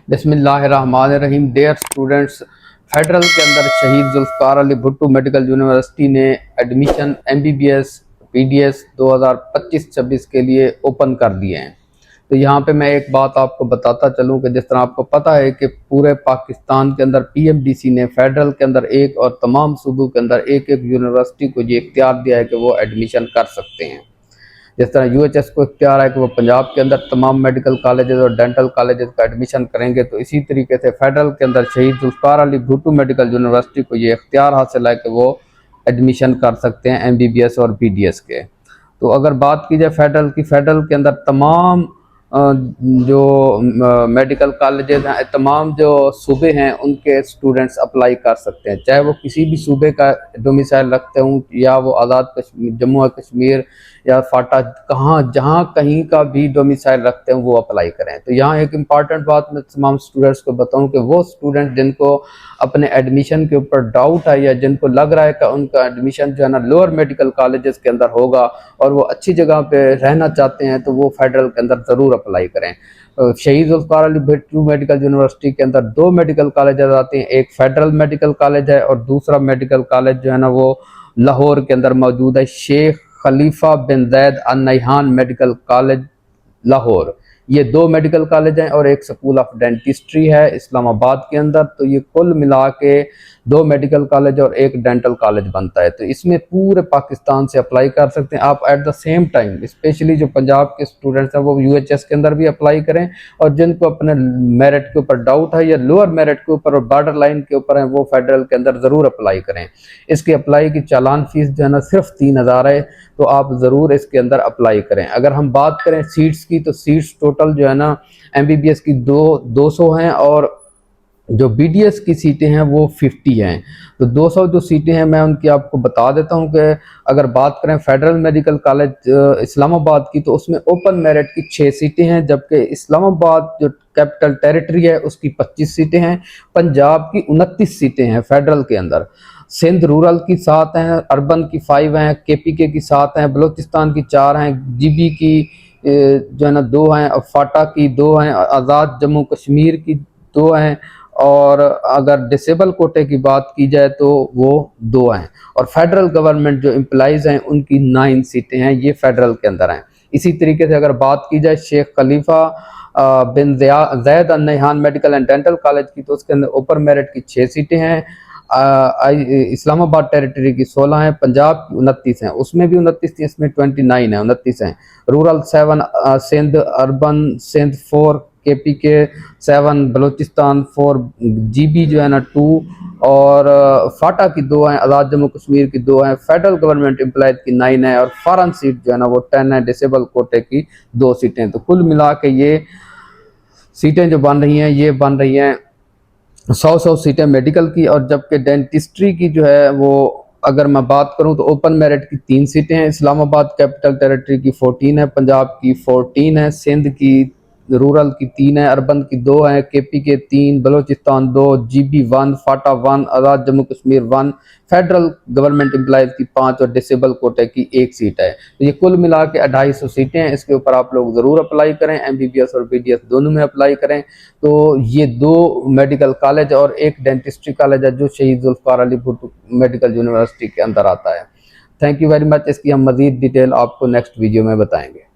बिस्मिल्लाहिर्रहमानिर्रहीम। Dear students, federal के अंदर शहीद जुल्फ़िकार अली भुट्टो मेडिकल यूनिवर्सिटी ने एडमिशन MBBS PDS 2025-26 के लिए ओपन कर दिए हैं। तो यहाँ पे मैं एक बात आपको बताता चलूँ कि जिस तरह आपको पता है कि पूरे पाकिस्तान के अंदर PMDC ने फेडरल के अंदर एक और तमाम सूबों के अंदर एक एक यूनिवर्सिटी को ये इख्तियार दिया है कि वो एडमिशन कर सकते हैं। जिस तरह UHS को इख्तियार है कि वो पंजाब के अंदर तमाम मेडिकल कॉलेजेस और डेंटल कॉलेजेस का एडमिशन करेंगे, तो इसी तरीके से फेडरल के अंदर शहीद जुल्फ़िकार अली भुट्टो मेडिकल यूनिवर्सिटी को ये इख्तियार हासिल है कि वो एडमिशन कर सकते हैं MBBS और PDS के। तो अगर बात की जाए फेडरल की, फेडरल के अंदर तमाम जो मेडिकल कॉलेजेस हैं, तमाम जो सूबे हैं उनके स्टूडेंट्स अप्लाई कर सकते हैं, चाहे वो किसी भी सूबे का डोमिसाइल रखते हों या वो आज़ाद कश्मीर, जम्मू और कश्मीर या फाटा, कहाँ जहाँ कहीं का भी डोमिसाइल रखते हैं वो अप्लाई करें। तो यहाँ एक इम्पॉर्टेंट बात मैं तमाम स्टूडेंट्स को बताऊँ कि वो स्टूडेंट जिनको अपने एडमिशन के ऊपर डाउट है या जिनको लग रहा है कि उनका एडमिशन जो है ना लोअर मेडिकल कॉलेजेस के अंदर होगा और वो अच्छी जगह पे रहना चाहते हैं, तो वो फेडरल के अंदर ज़रूर अप्लाई करें। शहीद जुल्फ़िकार अली भुट्टो मेडिकल यूनिवर्सिटी के अंदर दो मेडिकल कॉलेजेस आते हैं, एक फेडरल मेडिकल कॉलेज है और दूसरा मेडिकल कॉलेज जो है ना वो लाहौर के अंदर मौजूद है, Sheikh Khalifa bin Zayed Al Nahyan medical college Lahore. ये दो मेडिकल कॉलेज हैं और एक स्कूल ऑफ डेंटिस्ट्री है इस्लामाबाद के अंदर। तो ये कुल मिला के दो मेडिकल कॉलेज और एक डेंटल कॉलेज बनता है। तो इसमें पूरे पाकिस्तान से अप्लाई कर सकते हैं आप। At the same time specially जो पंजाब के स्टूडेंट्स हैं वो UHS के अंदर भी अप्लाई करें, और जिनको अपने मेरिट के ऊपर डाउट है या लोअर मेरिट के ऊपर और बॉर्डर लाइन के ऊपर है वो फेडरल के अंदर ज़रूर अप्लाई करें। इसकी अप्लाई की चालान फीस जो है ना सिर्फ 3000 है, तो आप ज़रूर इसके अंदर अप्लाई करें। अगर हम बात करें सीट्स की, तो सीट्स टोटल जो है ना MBBS की 200 हैं और जो BDS की सीटें हैं वो 50 हैं। तो 200 जो सीटें हैं मैं उनकी आपको बता देता हूं कि अगर बात करें फेडरल मेडिकल कॉलेज इस्लामाबाद की, तो उसमें ओपन मेरिट की 6 सीटें हैं, जबकि इस्लामाबाद जो कैपिटल टेरिटरी है उसकी 25 सीटें हैं। पंजाब की 29 सीटें हैं फेडरल के अंदर। सिंध रूरल की 7 हैं, अर्बन की 5 हैं, KPK की 7 हैं, बलूचिस्तान की 4 हैं, GB की जो है ना 2 हैं, और फाटा की 2 हैं, आज़ाद जम्मू कश्मीर की 2 हैं, और अगर डिसेबल कोटे की बात की जाए तो वो 2 हैं। और फेडरल गवर्नमेंट जो एम्प्लॉइज हैं उनकी 9 सीटें हैं, ये फेडरल के अंदर हैं। इसी तरीके से अगर बात की जाए Sheikh Khalifa bin Zayed Al Nahyan medical and dental college की, तो उसके अंदर ओपन मेरिट की 6 सीटें हैं। इस्लामाबाद टेरिटरी की 16 हैं, पंजाब की 29 हैं, उसमें भी 29 थी, इसमें 29 है, 29 हैं। Rural 7, Sindh urban Sindh 4, KPK 7, Balochistan 4, GB जो है ना 2, और फाटा की 2 हैं, आज़ाद जम्मू कश्मीर की 2 हैं, फेडरल गवर्नमेंट एम्प्लॉयज की 9 है, और फॉरेन सीट जो है ना वो 10 है, डिसेबल कोटे की 2 सीटें। तो कुल मिला के ये सीटें जो बन रही हैं ये बन रही हैं 100 सीटें मेडिकल की, और जबकि डेंटिस्ट्री की जो है वो अगर मैं बात करूं तो ओपन मेरिट की 3 सीटें हैं। इस्लामाबाद कैपिटल टेरिटरी की 14 है, पंजाब की 14 है, सिंध की रूरल की 3 है, अर्बन की 2 है, KPK 3, Balochistan 2, GB 1, FATA 1, Azad Jammu Kashmir 1, federal government employees की 5 और डिसेबल कोटे की 1 सीट है। तो ये कुल मिला के 250 सीटें हैं। इसके ऊपर आप लोग ज़रूर अप्लाई करें, MBBS और BDS दोनों में अप्लाई करें। तो ये 2 मेडिकल कॉलेज और एक डेंटिस्ट्री कॉलेज है जो शहीद जुल्फ़िकार अली भुट्टो मेडिकल यूनिवर्सिटी के अंदर आता है। Thank you very much. इसकी हम मज़ीद डिटेल आपको नेक्स्ट वीडियो में बताएंगे।